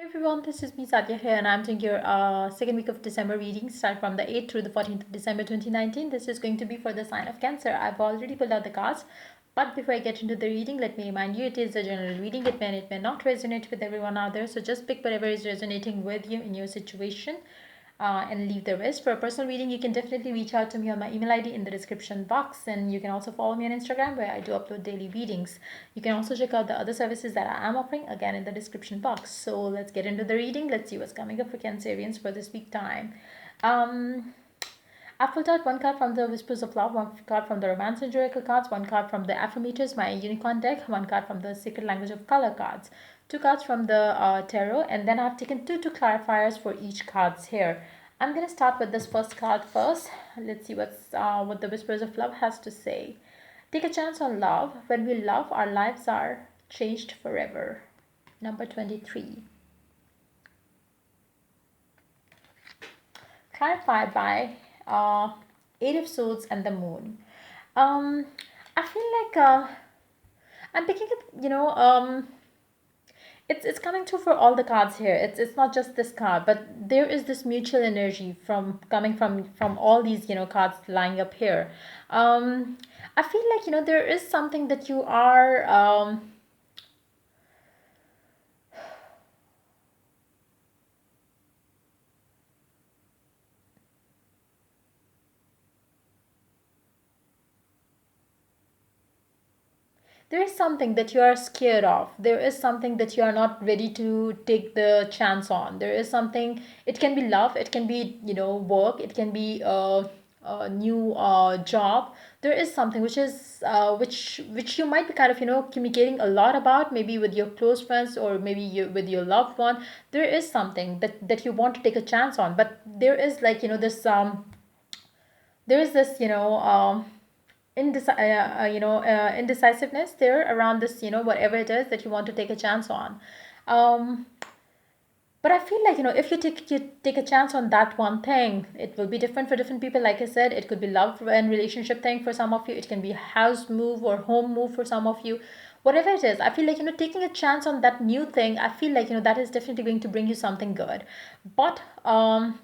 Everyone, this is me Sadia here, and I'm doing your second week of December reading, start from the 8th through the 14th of December 2019. This is going to be for the sign of Cancer. I've already pulled out the cards, but before I get into the reading, let me remind you it is a general reading. It may not resonate with everyone out there, so just pick whatever is resonating with you in your situation and leave the rest. For a personal reading, you can definitely reach out to me on my email ID in the description box, and you can also follow me on Instagram where I do upload daily readings. You can also check out the other services that I am offering again in the description box. So let's get into the reading. Let's see what's coming up for Cancerians for this week time. I pulled out one card from the Whispers of Love, one card from the Romance and Oracle cards, one card from the Affirmations, my unicorn deck, one card from the Sacred Language of Color cards, two cards from the Tarot, and then I've taken two clarifiers for each cards here. I'm going to start with this first card first. Let's see what the Whispers of Love has to say. Take a chance on love. When we love, our lives are changed forever. Number 23. Clarified by Eight of Swords and the Moon. Um, I feel like I'm picking up, it's coming through for all the cards here. It's not just this card, but there is this mutual energy from coming from all these cards lying up here. I feel like there is something that you are there is something that you are scared of. There is something that you are not ready to take the chance on. There is something, it can be love, it can be work, it can be a new job. There is something which is which you might be kind of communicating a lot about, maybe with your close friends or maybe with your loved one. There is something that you want to take a chance on, but there is like this there is this indecisiveness there around this whatever it is that you want to take a chance on. um but I feel like if you take a chance on that one thing, it will be different for different people. Like I said, it could be love and relationship thing for some of you, it can be house move or home move for some of you. Whatever it is, I feel like taking a chance on that new thing, I feel like that is definitely going to bring you something good. but um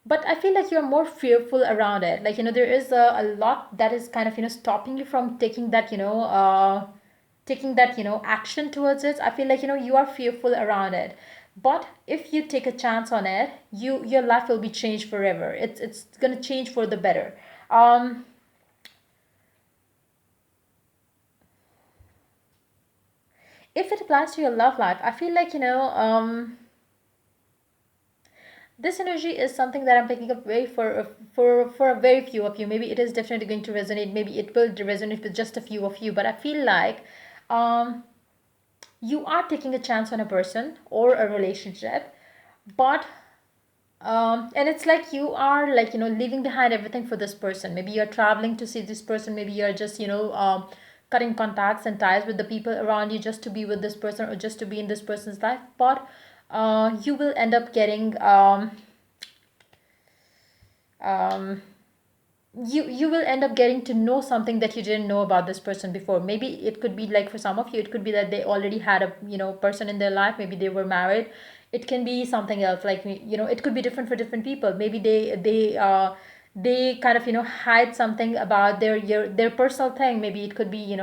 but I feel like you're more fearful around it. Like there is a lot that is kind of stopping you from taking that action towards it. I feel like you are fearful around it, but if you take a chance on it, your life will be changed forever. It's gonna change for the better. um if it applies to your love life, I feel like this energy is something that I'm picking up very for a very few of you. Maybe it is definitely going to resonate. Maybe it will resonate with just a few of you. But I feel like um, you are taking a chance on a person or a relationship, but and it's like you are like leaving behind everything for this person. Maybe you're traveling to see this person. Maybe you're just cutting contacts and ties with the people around you just to be with this person or just to be in this person's life. But you will end up getting um, you will end up getting to know something that you didn't know about this person before. Maybe it could be like for some of you it could be that they already had a person in their life. Maybe they were married. It can be something else, like it could be different for different people. Maybe they kind of hide something about their personal thing. Maybe it could be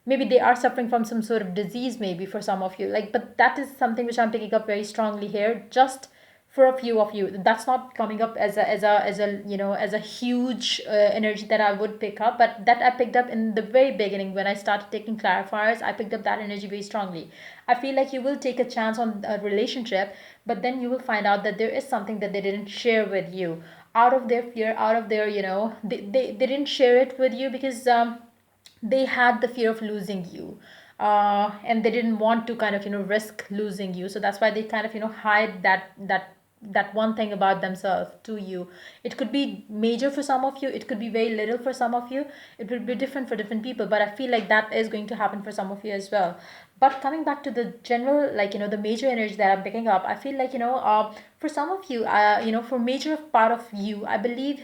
maybe they are suffering from some sort of disease, maybe for some of you. Like, but that is something which I'm picking up very strongly here, just for a few of you. That's not coming up as a huge energy that I would pick up, but that I picked up in the very beginning when I started taking clarifiers. I picked up that energy very strongly. I feel like you will take a chance on a relationship, but then you will find out that there is something that they didn't share with you, out of their fear, out of their they didn't share it with you because they had the fear of losing you, and they didn't want to kind of risk losing you. So that's why they kind of hide that one thing about themselves to you. It could be major for some of you, it could be very little for some of you. It will be different for different people, but I feel like that is going to happen for some of you as well. But coming back to the general, like the major energy that I'm picking up, I feel like for some of you, for major part of you, I believe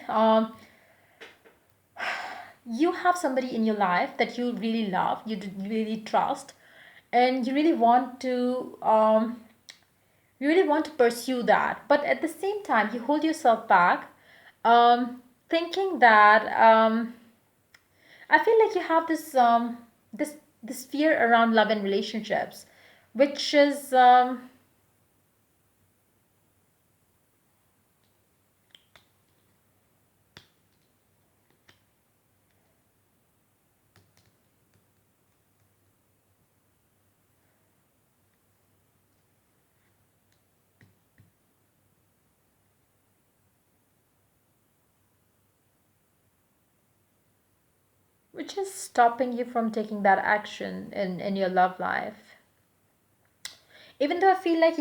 you have somebody in your life that you really love, you really trust, and you really want to you really want to pursue that, but at the same time you hold yourself back, thinking that I feel like you have this this fear around love and relationships, which is stopping you from taking that action in your love life. Even though I feel like,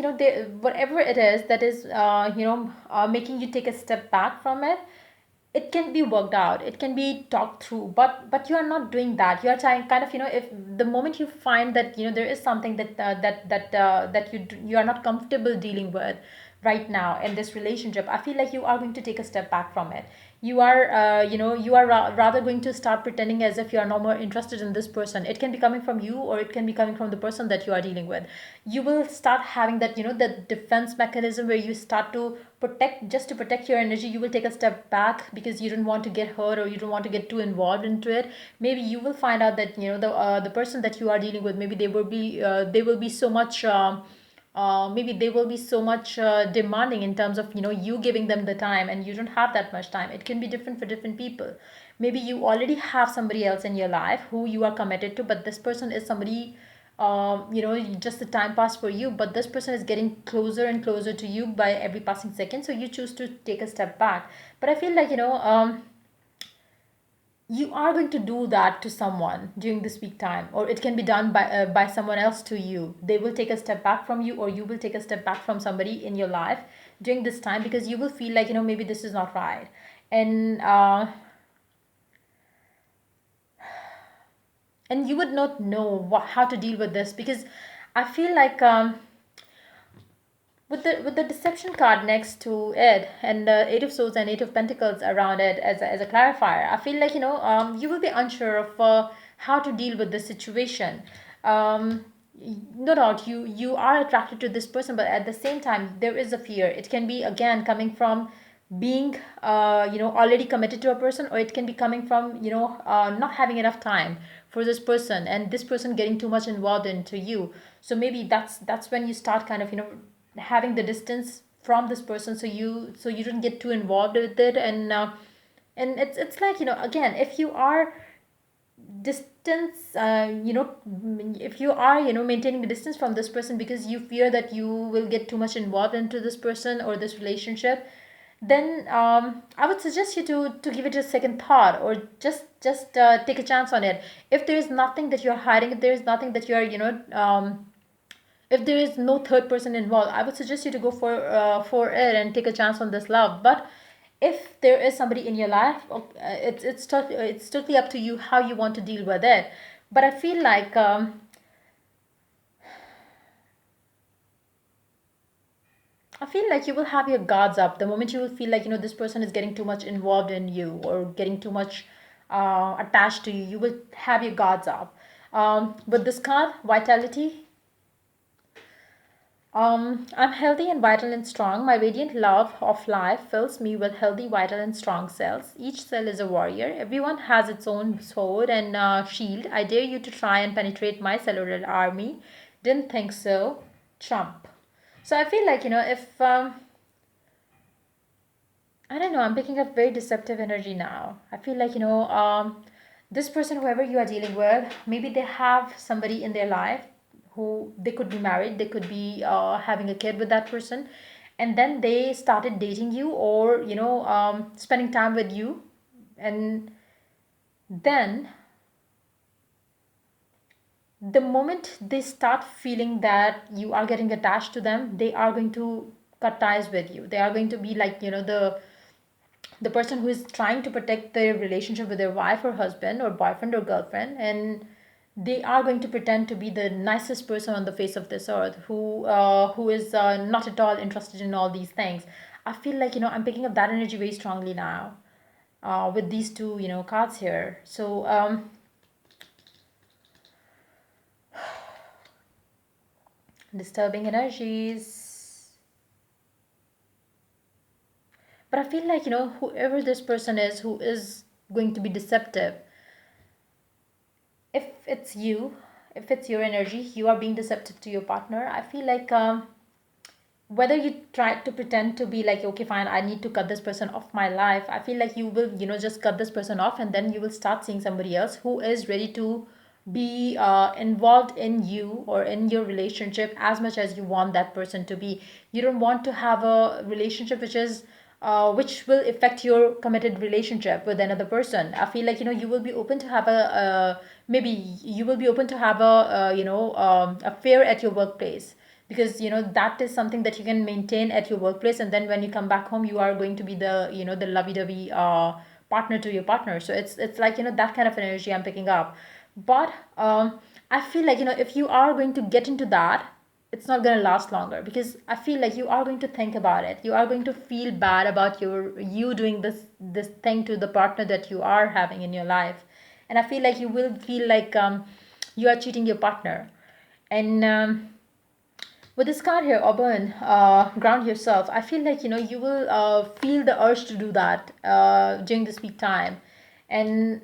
whatever it is that is making you take a step back from it, it can be worked out, it can be talked through, but you are not doing that. You are trying, kind of, if the moment you find that there is something that you are not comfortable dealing with right now in this relationship, I feel like you are going to take a step back from it. You are rather going to start pretending as if you are no more interested in this person. It can be coming from you, or it can be coming from the person that you are dealing with. You will start having that, the defense mechanism, where you start to protect, just to protect your energy. You will take a step back because you don't want to get hurt, or you don't want to get too involved into it. Maybe you will find out that, the person that you are dealing with, maybe they will be so much maybe they will be so much demanding in terms of, you giving them the time, and you don't have that much time. It can be different for different people. Maybe you already have somebody else in your life who you are committed to, but this person is somebody, just the time pass for you, but this person is getting closer and closer to you by every passing second, so you choose to take a step back. But I feel like, you are going to do that to someone during this week time, or it can be done by someone else to you. They will take a step back from you, or you will take a step back from somebody in your life during this time, because you will feel like, maybe this is not right. And you would not know how to deal with this, because I feel like, with the deception card next to it, and the eight of swords and eight of pentacles around it as a clarifier, I feel like, you will be unsure of how to deal with this situation. um, no doubt you are attracted to this person, but at the same time there is a fear. It can be, again, coming from being already committed to a person, or it can be coming from, not having enough time for this person, and this person getting too much involved into you. So maybe that's when you start kind of, having the distance from this person, so you don't get too involved with it. And it's like, again, if you are distance if you are, maintaining the distance from this person because you fear that you will get too much involved into this person or this relationship, then I would suggest you to give it a second thought, or just take a chance on it. If there is nothing that you're hiding, if there is nothing that you're, if there is no third person involved, I would suggest you to go for it and take a chance on this love. But if there is somebody in your life, it's totally up to you how you want to deal with it. But I feel like, you will have your guards up the moment you will feel like, this person is getting too much involved in you, or getting too much attached to you. You will have your guards up. But this card, vitality, I'm healthy and vital and strong. My radiant love of life fills me with healthy, vital, and strong cells. Each cell is a warrior. Everyone has its own sword and shield. I dare you to try and penetrate my cellular army. Didn't think so. Trump. So I feel like, if I don't know, I'm picking up very deceptive energy now. I feel like, this person, whoever you are dealing with, maybe they have somebody in their life who they could be married, they could be having a kid with that person, and then they started dating you, or, spending time with you, and then the moment they start feeling that you are getting attached to them, they are going to cut ties with you. They are going to be like, the person who is trying to protect their relationship with their wife or husband or boyfriend or girlfriend, and they are going to pretend to be the nicest person on the face of this earth, who is not at all interested in all these things. I feel like, I'm picking up that energy very strongly now, with these two, cards here. So disturbing energies. But I feel like, whoever this person is who is going to be deceptive, if it's you, if it's your energy, you are being deceptive to your partner. I feel like, whether you try to pretend to be like, okay, fine, I need to cut this person off my life, I feel like you will, just cut this person off, and then you will start seeing somebody else who is ready to be involved in you or in your relationship as much as you want that person to be. You don't want to have a relationship which will affect your committed relationship with another person. I feel like, you will be open to have maybe you will be open to have affair at your workplace, because that is something that you can maintain at your workplace, and then when you come back home, you are going to be the lovey-dovey partner to your partner. So it's like, that kind of energy I'm picking up. But I feel like, if you are going to get into that, it's not going to last longer, because I feel like you are going to think about it, you are going to feel bad about you doing this thing to the partner that you are having in your life. And I feel like you will feel like, you are cheating your partner. And with this card here, Auburn, ground yourself. I feel like, you will feel the urge to do that during this peak time. And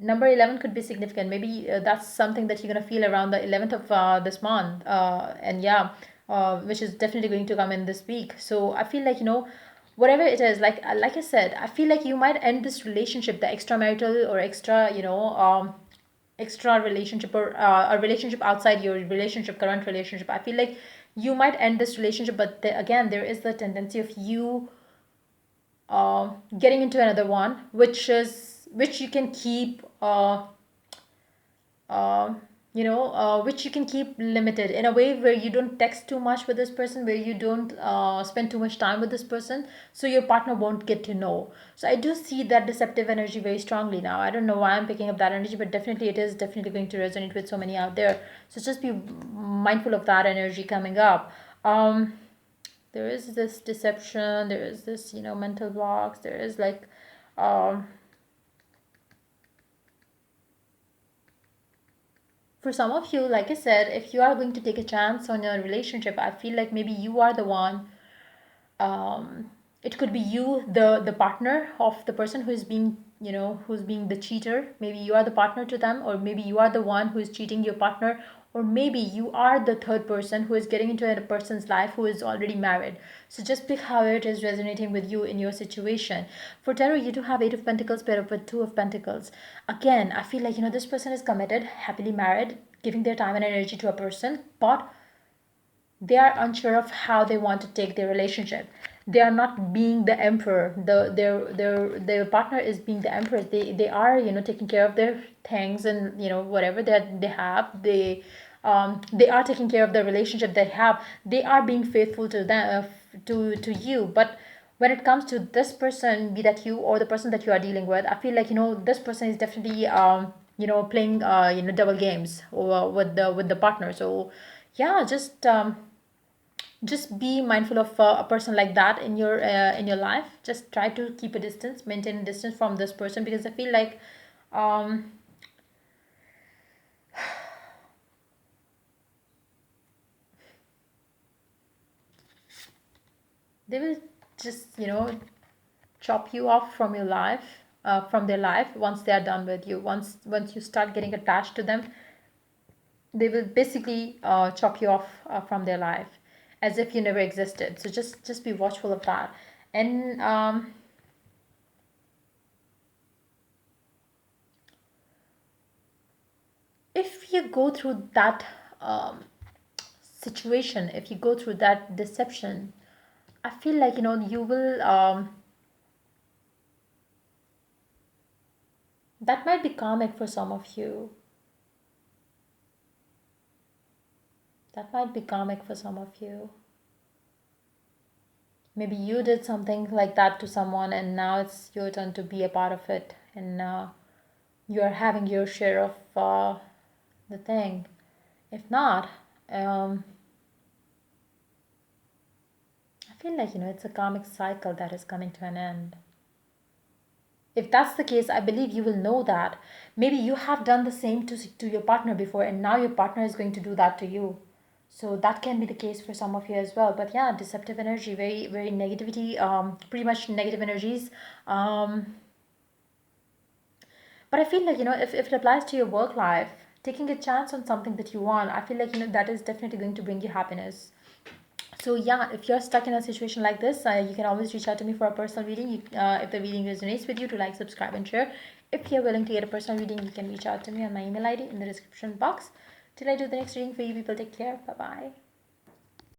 number 11 could be significant. Maybe that's something that you're going to feel around the 11th of this month. And yeah, which is definitely going to come in this week. So I feel like, whatever it is, like I said, I feel like you might end this relationship, the extramarital or extra relationship, or a relationship outside your current relationship. I feel like you might end this relationship, but again, there is the tendency of you getting into another one, which you can keep uh, which you can keep limited in a way, where you don't text too much with this person, where you don't spend too much time with this person, so your partner won't get to know. So I do see that deceptive energy very strongly now. I don't know why I'm picking up that energy, but definitely it is definitely going to resonate with so many out there. So just be mindful of that energy coming up. There is this deception, there is this, mental blocks, there is like, um, for some of you, like I said, if you are going to take a chance on your relationship, I feel like maybe you are the one. It could be you, the partner of the person who is being, who's being the cheater. Maybe you are the partner to them, or maybe you are the one who is cheating your partner, or maybe you are the third person who is getting into a person's life who is already married. So just pick how it is resonating with you in your situation. For tarot, you do have Eight of Pentacles paired up with Two of Pentacles. Again, I feel like, this person is committed, happily married, giving their time and energy to a person, but they are unsure of how they want to take their relationship. They are not being the emperor. Their partner is being the emperor. They are, taking care of their things, and whatever that they have, they are taking care of the relationship they have. They are being faithful to them, to you. But when it comes to this person, be that you or the person that you are dealing with, I feel like, this person is definitely playing double games, or with the partner. So yeah, just be mindful of a person like that in your life. Just try to keep a distance, maintain a distance from this person, because I feel like, um they will just, chop you off from your life, from their life, once they are done with you. Once you start getting attached to them, they will basically chop you off from their life, as if you never existed. So just be watchful of that. And if you go through that um, situation, if you go through that deception, I feel like, you will, that might be karmic for some of you. That might be karmic for some of you. Maybe you did something like that to someone, and now it's your turn to be a part of it, and you are having your share of the thing. If not, um, I feel like, it's a karmic cycle that is coming to an end. If that's the case, I believe you will know that. Maybe you have done the same to your partner before, and now your partner is going to do that to you. So that can be the case for some of you as well. But yeah, deceptive energy, very, very negativity, pretty much negative energies. Um, but I feel like, if it applies to your work life, taking a chance on something that you want, I feel like, that is definitely going to bring you happiness. So yeah, if you're stuck in a situation like this, you can always reach out to me for a personal reading. If the reading resonates with you, to like, subscribe, and share. If you're willing to get a personal reading, you can reach out to me on my email ID in the description box. Till I do the next reading for you people, take care. Bye bye.